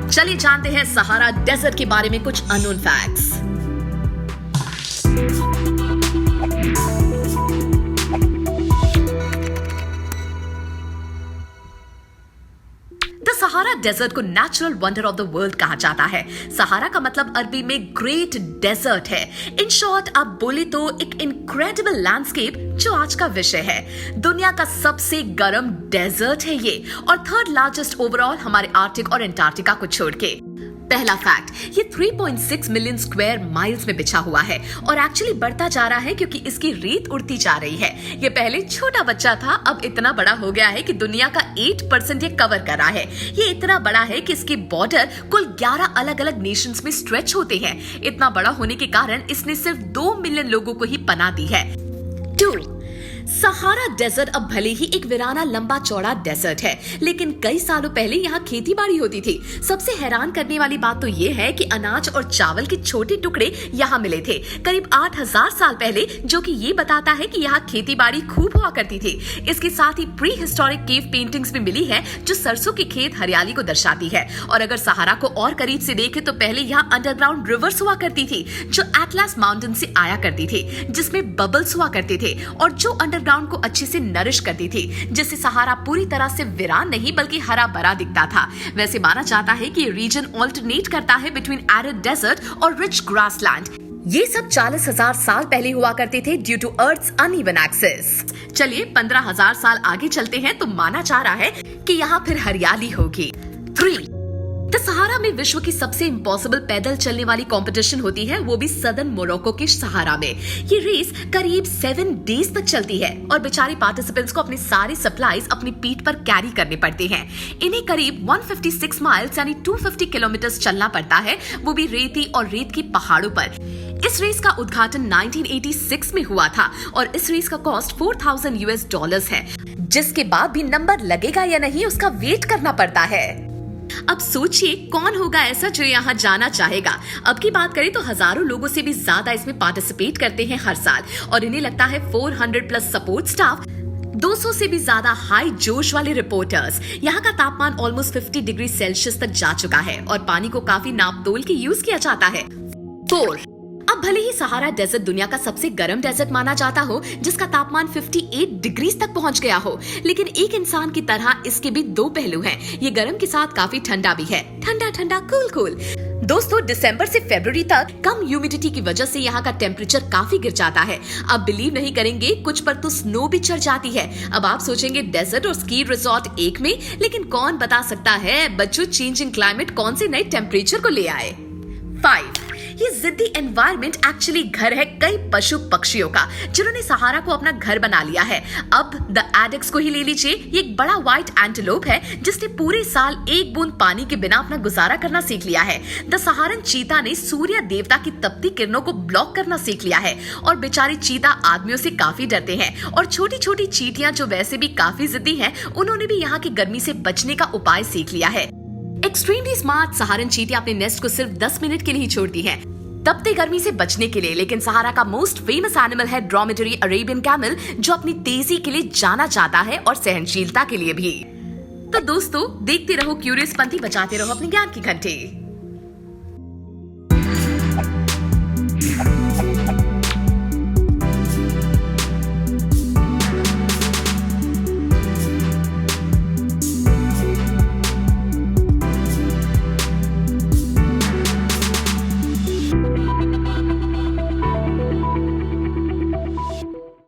चलिए जानते हैं सहारा डेजर्ट के बारे में कुछ अननोन फैक्ट्स। सहारा डेजर्ट को natural wonder of the world कहा जाता है। सहारा का मतलब अरबी में ग्रेट डेजर्ट है। इन शॉर्ट आप बोले तो एक इनक्रेडिबल लैंडस्केप जो आज का विषय है। दुनिया का सबसे गर्म डेजर्ट है ये और थर्ड लार्जेस्ट ओवरऑल हमारे आर्कटिक और अंटार्कटिका को छोड़ के। पहला फैक्ट, ये 3.6 मिलियन स्क्वायर माइल्स में बिछा हुआ है और एक्चुअली बढ़ता जा रहा है क्योंकि इसकी रेत उड़ती जा रही है। ये पहले छोटा बच्चा था, अब इतना बड़ा हो गया है कि दुनिया का 8% ये कवर कर रहा है। ये इतना बड़ा है कि इसके बॉर्डर कुल 11 अलग अलग नेशंस में स्ट्रेच होते हैं। इतना बड़ा होने के कारण इसने सिर्फ 2 मिलियन लोगों को ही पनाह दी है। 2, सहारा डेजर्ट अब भले ही एक वीराना लंबा चौड़ा डेजर्ट है, लेकिन कई सालों पहले यहाँ खेती बाड़ी होती थी। सबसे हैरान करने वाली बात तो ये है कि अनाज और चावल के छोटे टुकड़े यहाँ मिले थे करीब 8000 साल पहले, जो कि ये बताता है कि यहाँ खेती बाड़ी खूब हुआ करती थी। इसके साथ ही प्री हिस्टोरिक केव पेंटिंग्स भी मिली है जो सरसों के खेत हरियाली को दर्शाती है। और अगर सहारा को और करीब से देखें तो पहले यहाँ अंडरग्राउंड रिवर्स हुआ करती थी जो एटलास माउंटेन से आया करती थी, जिसमें बबल्स हुआ करते थे और जो अंडरग्राउंड को अच्छे से नरिश करती थी, जिससे सहारा पूरी तरह से वीरान नहीं बल्कि हरा भरा दिखता था। वैसे माना जाता है कि रीजन ऑल्टरनेट करता है बिटवीन एरिड डेजर्ट और रिच ग्रासलैंड। ये सब 40,000 साल पहले हुआ करते थे due to earth's uneven axis. चलिए 15,000 साल आगे चलते हैं तो माना जा रहा है कि यहाँ फिर हरियाली होगी। 3, द सहारा में विश्व की सबसे इम्पॉसिबल पैदल चलने वाली कंपटीशन होती है, वो भी सदर्न मोरक्को के सहारा में। ये रेस करीब 7 डेज तक चलती है और बेचारे पार्टिसिपेंट्स को अपने सारे सप्लाईज अपनी पीठ पर कैरी करने पड़ते हैं। इन्हें करीब 156 माइल्स यानी 250 किलोमीटर चलना पड़ता है, वो भी रेती और रेत के पहाड़ों पर। इस रेस का उद्घाटन 1986 में हुआ था और इस रेस का कॉस्ट $4,000 है, जिसके बाद भी नंबर लगेगा या नहीं उसका वेट करना पड़ता है। अब सोचिए कौन होगा ऐसा जो यहाँ जाना चाहेगा। अब की बात करें तो हजारों लोगों से भी ज्यादा इसमें पार्टिसिपेट करते हैं हर साल और इन्हें लगता है 400 प्लस सपोर्ट स्टाफ, 200 से भी ज्यादा हाई जोश वाले रिपोर्टर्स। यहाँ का तापमान ऑलमोस्ट 50 डिग्री सेल्सियस तक जा चुका है और पानी को काफी नाप तोल के यूज किया जाता है। 4, अब भले ही सहारा डेजर्ट दुनिया का सबसे गर्म डेजर्ट माना जाता हो, जिसका तापमान 58 डिग्री तक पहुंच गया हो, लेकिन एक इंसान की तरह इसके भी 2 पहलू हैं। ये गर्म के साथ काफी ठंडा भी है, ठंडा ठंडा कूल कूल। दोस्तों, दिसंबर से फरवरी तक कम ह्यूमिडिटी की वजह से यहाँ का टेम्परेचर काफी गिर जाता है। आप बिलीव नहीं करेंगे, कुछ पर तो स्नो भी चढ़ जाती है। अब आप सोचेंगे डेजर्ट और स्की रिजॉर्ट एक में, लेकिन कौन बता सकता है बच्चों चेंजिंग क्लाइमेट कौन से नए टेम्परेचर को ले आए। 5, ये जिद्दी एनवायरनमेंट एक्चुअली घर है कई पशु पक्षियों का, जिन्होंने सहारा को अपना घर बना लिया है। अब द एडेक्स को ही ले लीजिए, ये एक बड़ा व्हाइट एंटीलोप है जिसने पूरे साल एक बूंद पानी के बिना अपना गुजारा करना सीख लिया है। द सहारन चीता ने सूर्य देवता की तपती किरणों को ब्लॉक करना सीख लिया है और बेचारे चीता आदमियों से काफी डरते हैं। और छोटी छोटी चींटियां जो वैसे भी काफी जिद्दी हैं, उन्होंने भी यहाँ की गर्मी से बचने का उपाय सीख लिया है। एक्सट्रीमली स्मार्ट सहारन चींटियां अपने नेस्ट को सिर्फ 10 मिनट के लिए ही छोड़ती हैं, तपती गर्मी से बचने के लिए। लेकिन सहारा का मोस्ट फेमस एनिमल है ड्रोमेडरी अरेबियन कैमल, जो अपनी तेजी के लिए जाना जाता है और सहनशीलता के लिए भी। तो दोस्तों, देखते रहो क्यूरियस पंथी, बजाते रहो अपने ज्ञान की घंटी।